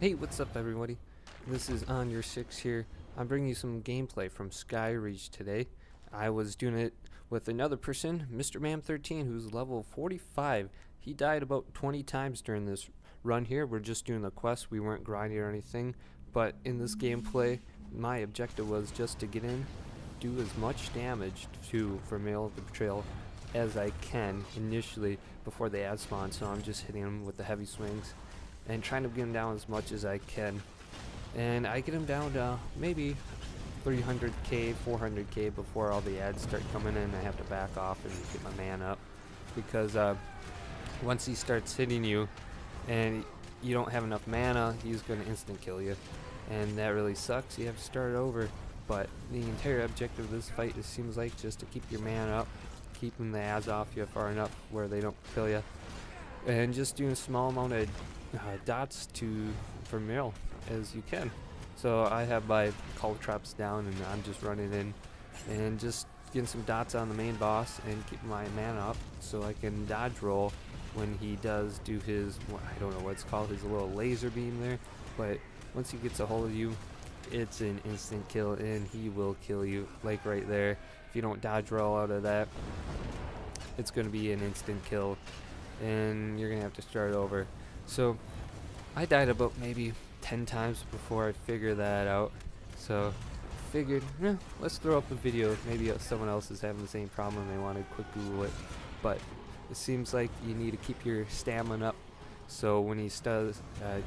Hey, what's up everybody? This is on your six here. I'm bringing you some gameplay from Skyreach today. I was doing it with another person, Mr. Mam13, who's level 45. He died about 20 times during this run here. We're just doing the quest. We weren't grinding or anything. But in this gameplay, my objective was just to get in, do as much damage to Virmaril the Betrayer as I can initially before they ad spawn. So I'm just hitting him with the heavy swings and trying to get him down as much as I can. And I get him down to maybe 300k, 400k before all the ads start coming in. I have to back off and get my man up, because once he starts hitting you and you don't have enough mana, he's going to instant kill you, and that really sucks. You have to start over. But the entire objective of this fight, it seems like, just to keep your mana up, keeping the ads off you far enough where they don't kill you, and just doing a small amount of dots to Virmaril as you can. So I have my call traps down and I'm just running in and just getting some dots on the main boss and keep my mana up so I can dodge roll when he does do his, I don't know what it's called, his little laser beam there. But once he gets a hold of you, it's an instant kill and he will kill you, like right there. If you don't dodge roll out of that, it's going to be an instant kill and you're going to have to start over. So I died about maybe 10 times before I figured that out. So figured, let's throw up a video. Maybe someone else is having the same problem and they want to quick Google it. But it seems like you need to keep your stamina up. So when he does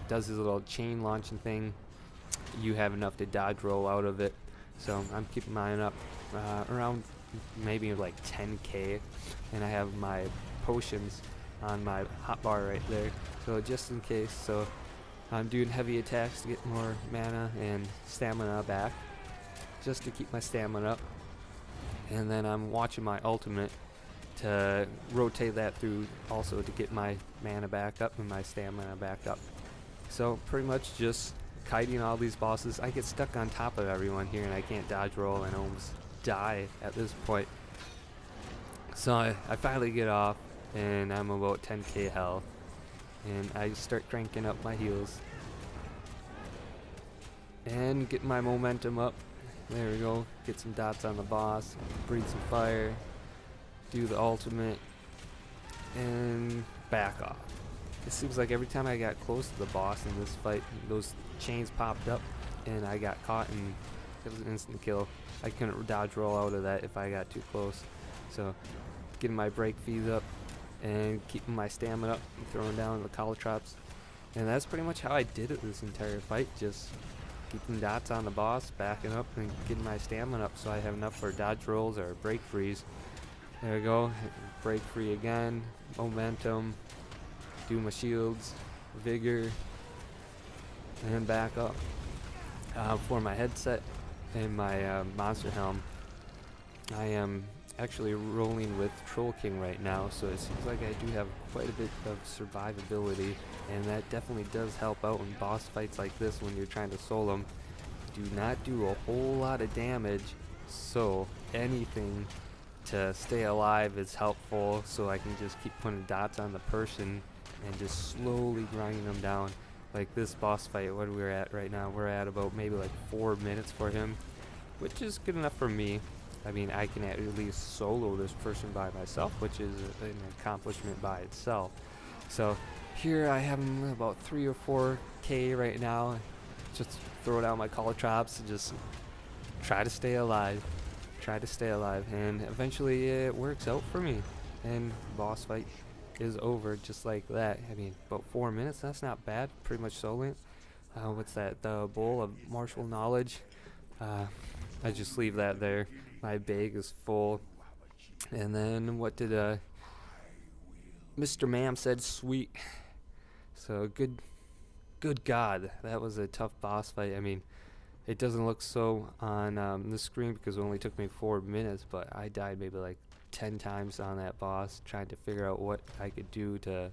his little chain launching thing, you have enough to dodge roll out of it. So I'm keeping mine up around maybe like 10k, and I have my potions on my hotbar right there, so just in case. So I'm doing heavy attacks to get more mana and stamina back, just to keep my stamina up. And then I'm watching my ultimate to rotate that through also to get my mana back up and my stamina back up. So pretty much just kiting all these bosses. I get stuck on top of everyone here and I can't dodge roll and almost die at this point. So I finally get off and I'm about 10k health, and I start cranking up my heals and get my momentum up. There we go. Get some dots on the boss, breathe some fire, do the ultimate, and back off. It seems like every time I got close to the boss in this fight, those chains popped up and I got caught and it was an instant kill. I couldn't dodge roll out of that if I got too close. So getting my break fees up and keeping my stamina up and throwing down the collar traps. And that's pretty much how I did it this entire fight. Just keeping dots on the boss, backing up, and getting my stamina up so I have enough for dodge rolls or break frees. There we go. Break free again. Momentum. Do my shields. Vigor. And back up. For my headset and my monster helm, I am actually rolling with Troll King right now, so it seems like I do have quite a bit of survivability, and that definitely does help out in boss fights like this when you're trying to solo them. Do not do a whole lot of damage, so anything to stay alive is helpful, so I can just keep putting dots on the person and just slowly grinding them down. Like this boss fight, what we're at right now, we're at about maybe like 4 minutes for him, which is good enough for me. I mean, I can at least solo this person by myself, which is an accomplishment by itself. So here I have him about 3 or 4k right now. Just throw down my collar traps and just try to stay alive. Try to stay alive, and eventually it works out for me. And boss fight is over just like that. I mean, about 4 minutes, that's not bad. Pretty much soloing. What's that? The bowl of martial knowledge. I just leave that there. My bag is full. And then what did Mr. Mam said? Sweet. So good God, that was a tough boss fight. I mean, it doesn't look so on the screen because it only took me 4 minutes, but I died maybe like 10 times on that boss trying to figure out what I could do to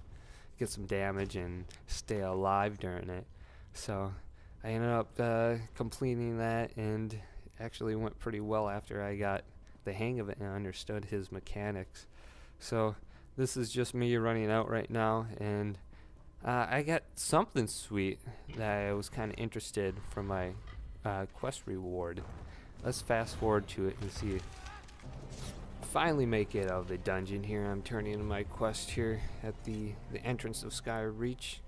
get some damage and stay alive during it. So I ended up completing that, and actually went pretty well after I got the hang of it and understood his mechanics. So this is just me running out right now, and I got something sweet that I was kind of interested from my quest reward. Let's fast forward to it and see. Finally make it out of the dungeon here. I'm turning in my quest here at the entrance of Sky Reach.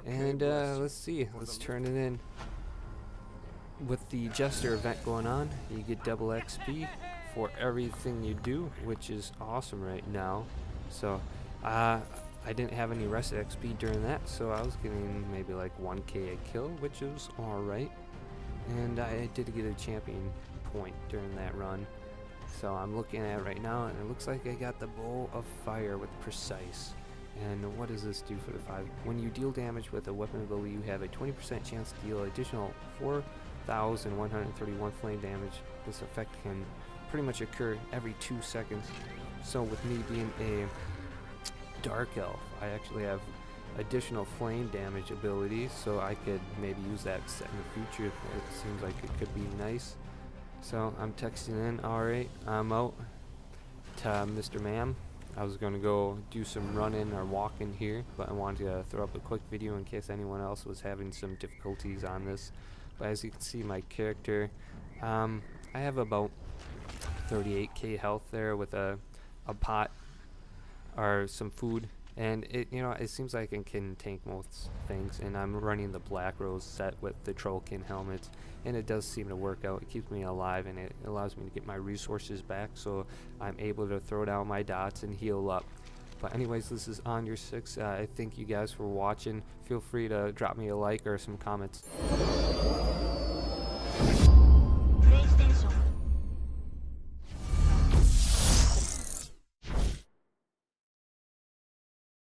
And let's see. Let's turn it in. With the Jester event going on, you get double XP for everything you do, which is awesome right now. So I didn't have any rest XP during that, so I was getting maybe like 1k a kill, which was alright. And I did get a champion point during that run. So I'm looking at it right now, and it looks like I got the Bow of Fire with Precise. And what does this do for the 5? When you deal damage with a weapon ability, you have a 20% chance to deal additional 4,131 flame damage. This effect can pretty much occur every 2 seconds. So with me being a Dark Elf, I actually have additional flame damage abilities, so I could maybe use that set in the future. It seems like it could be nice. So I'm texting in, alright, I'm out to Mr. Ma'am. I was going to go do some running or walking here, but I wanted to throw up a quick video in case anyone else was having some difficulties on this. But as you can see, my character, I have about 38k health there with a pot or some food, and it seems like it can tank most things. And I'm running the Black Rose set with the Trollkin helmets, and it does seem to work out. It keeps me alive, and it allows me to get my resources back, so I'm able to throw down my dots and heal up. But anyways, this is On Your Six. I thank you guys for watching. Feel free to drop me a like or some comments.